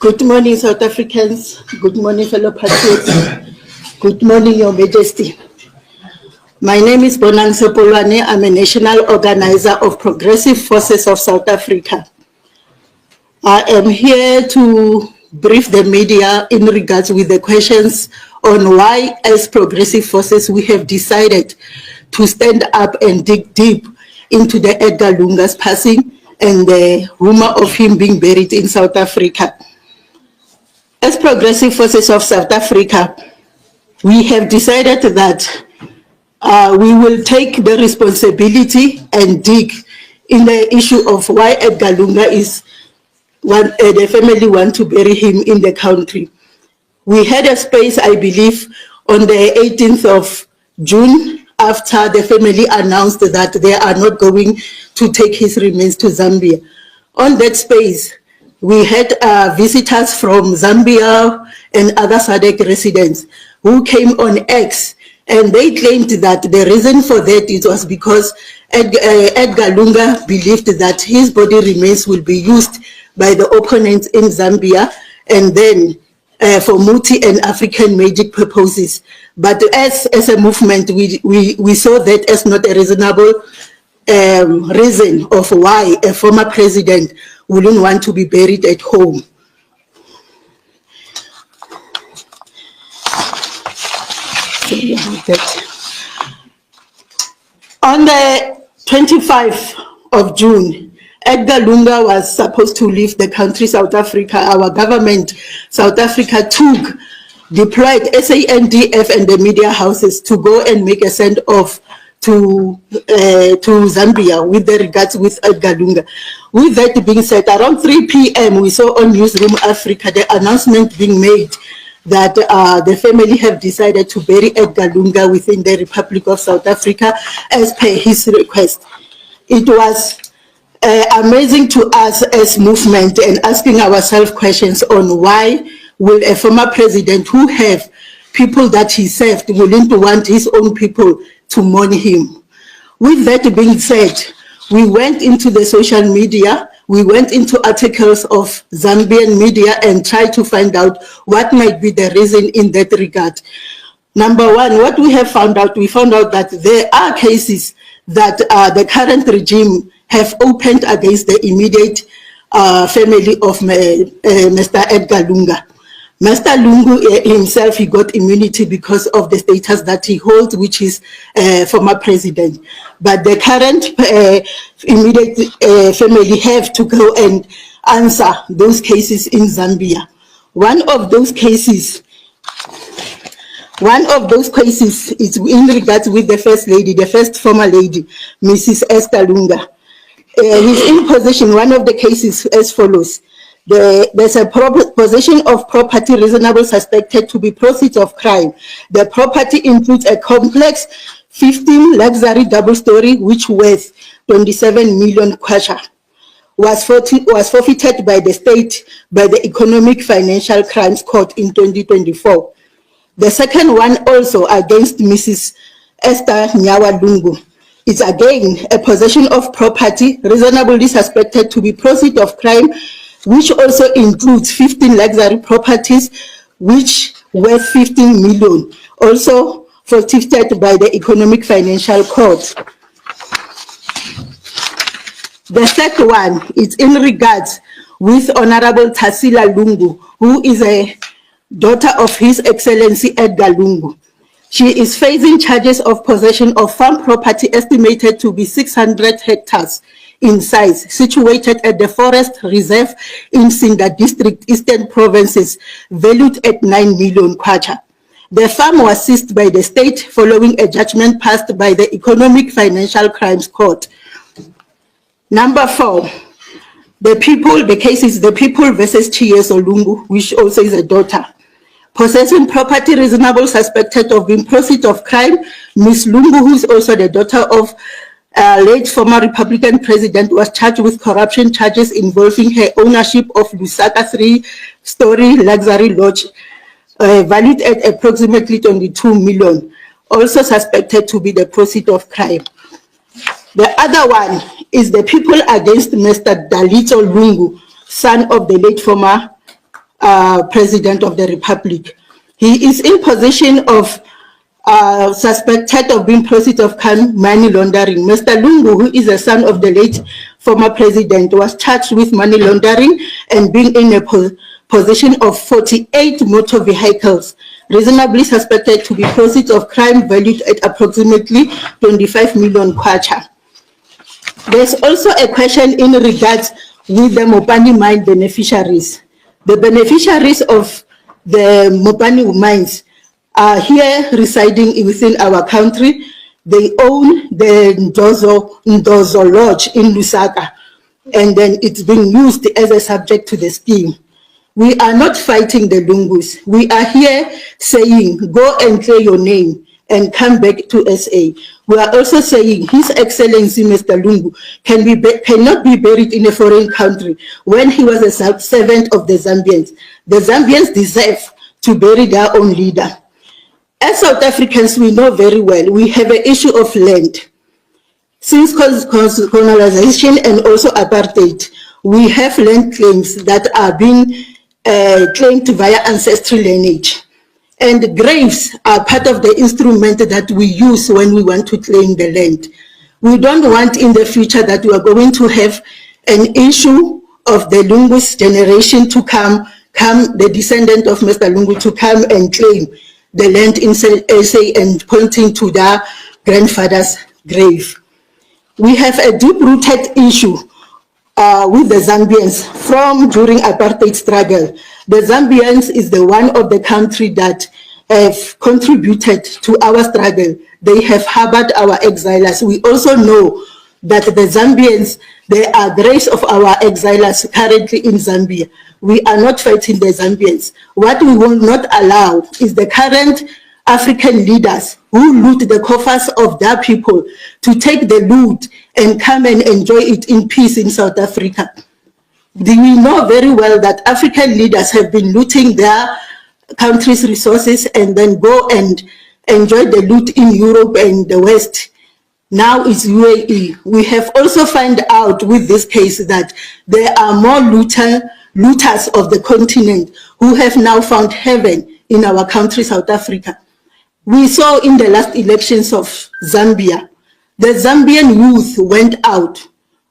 Good morning, South Africans. Good morning, fellow patriots. Good morning, Your Majesty. My name is Bonang Sepolwane. I'm a national organizer of Progressive Forces of South Africa. I am here to brief the media in regards with the questions on why, as Progressive Forces, we have decided to stand up and dig deep into the Edgar Lunga's passing and the rumor of him being buried in South Africa. As Progressive Forces of South Africa, we have decided that we will take the responsibility and dig in the issue of why Edgar Lunga is the family want to bury him in the country. We had a space, I believe, on the 18th of June after the family announced that they are not going to take his remains to Zambia. On that space, we had visitors from Zambia and other SADC residents who came on X, and they claimed that the reason for that it was because Edgar Lunga believed that his body remains will be used by the opponents in Zambia and then for multi and African magic purposes. But as a movement, we saw that as not a reasonable reason of why a former president wouldn't want to be buried at home. On the 25th of June, Edgar Lunga was supposed to leave the country, South Africa. Our government, South Africa, deployed SADC and the media houses to go and make a send-off to Zambia with the regards with Edgar Lunga. With that being said, around 3 p.m. we saw on Newsroom Africa the announcement being made that the family have decided to bury Edgar Lunga within the Republic of South Africa as per his request. It was amazing to us as movement and asking ourselves questions on why will a former president who have people that he served willing to want his own people to mourn him. With that being said, we went into the social media, we went into articles of Zambian media and tried to find out what might be the reason in that regard. Number one, what we have found out, we found out that there are cases that the current regime have opened against the immediate family of Mr. Edgar Lunga. Mr. Lungu himself, he got immunity because of the status that he holds, which is former president. But the current immediate family have to go and answer those cases in Zambia. One of those cases is in regards with the first lady, the first former lady, Mrs. Esther Lunga. His imposition, one of the cases as follows. There's a possession of property reasonable suspected to be proceeds of crime. The property includes a complex 15 luxury double-story which worth 27 million kwacha, was forfeited by the state by the Economic Financial Crimes Court in 2024. The second one also against Mrs. Esther Nyawa Lungu. It's again a possession of property reasonably suspected to be proceeds of crime, which also includes 15 luxury properties, which worth 15 million, also forfeited by the Economic Financial Court. The third one is in regards with Honorable Thasila Lungu, who is a daughter of His Excellency Edgar Lungu. She is facing charges of possession of farm property estimated to be 600 hectares in size, situated at the Forest Reserve in Sinda District, Eastern Provinces, valued at 9 million kwacha. The farm was seized by the state following a judgment passed by the Economic Financial Crimes Court. Number 4, the case is the People versus Chiyeso Lungu, which also is a daughter. Possessing property reasonable suspected of being proceeds of crime, Ms. Lungu, who is also the daughter of late former Republican president, was charged with corruption charges involving her ownership of Lusaka 3-story luxury lodge, valued at approximately 22 million, also suspected to be the proceeds of crime. The other one is the People against Mr. Dalito Lungu, son of the late former President of the Republic. He is in possession of suspected of being proceeds of money laundering. Mr. Lungu, who is the son of the late former president, was charged with money laundering and being in a possession of 48 motor vehicles, reasonably suspected to be proceeds of crime valued at approximately 25 million kwacha. There's also a question in regards with the Mopani mine beneficiaries. The beneficiaries of the Mopani mines are here residing within our country. They own the Ndozo Lodge in Lusaka, and then it's being used as a subject to the scheme. We are not fighting the Lungus. We are here saying, go and clear your name and come back to SA. We are also saying His Excellency Mr. Lungu cannot be buried in a foreign country when he was a servant of the Zambians. The Zambians deserve to bury their own leader. As South Africans, we know very well we have an issue of land. Since colonization and also apartheid, we have land claims that are being claimed via ancestral lineage. And graves are part of the instrument that we use when we want to claim the land. We don't want in the future that we are going to have an issue of the Lungus generation to come the descendant of Mr. Lungu to come and claim the land in SA and pointing to their grandfather's grave. We have a deep-rooted issue with the Zambians from during apartheid struggle. The Zambians is the one of the country that have contributed to our struggle. They have harbored our exiles. We also know that the Zambians, there are graves of our exiles currently in Zambia. We are not fighting the Zambians. What we will not allow is the current African leaders who loot the coffers of their people to take the loot and come and enjoy it in peace in South Africa. We know very well that African leaders have been looting their country's resources and then go and enjoy the loot in Europe and the West. Now it's UAE. We have also found out with this case that there are more looters of the continent who have now found heaven in our country, South Africa. We saw in the last elections of Zambia, the Zambian youth went out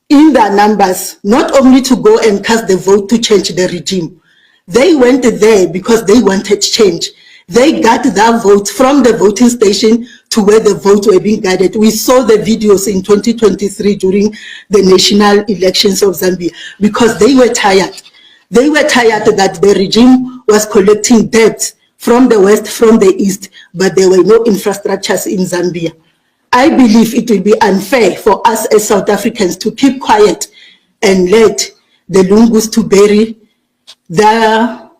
in their numbers, not only to go and cast the vote to change the regime. They went there because they wanted change. They got their votes from the voting station to where the votes were being gathered. We saw the videos in 2023 during the national elections of Zambia because they were tired. They were tired that the regime was collecting debt from the West, from the East, but there were no infrastructures in Zambia. I believe it will be unfair for us as South Africans to keep quiet and let the Lungus to bury their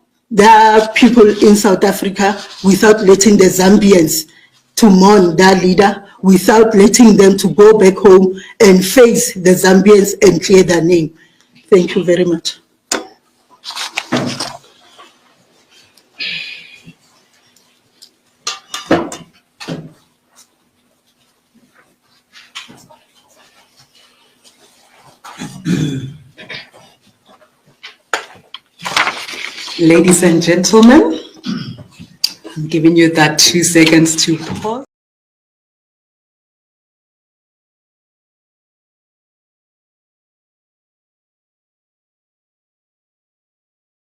people in South Africa without letting the Zambians to mourn their leader, without letting them to go back home and face the Zambians and clear their name. Thank you very much. Ladies and gentlemen, I'm giving you that 2 seconds to pause.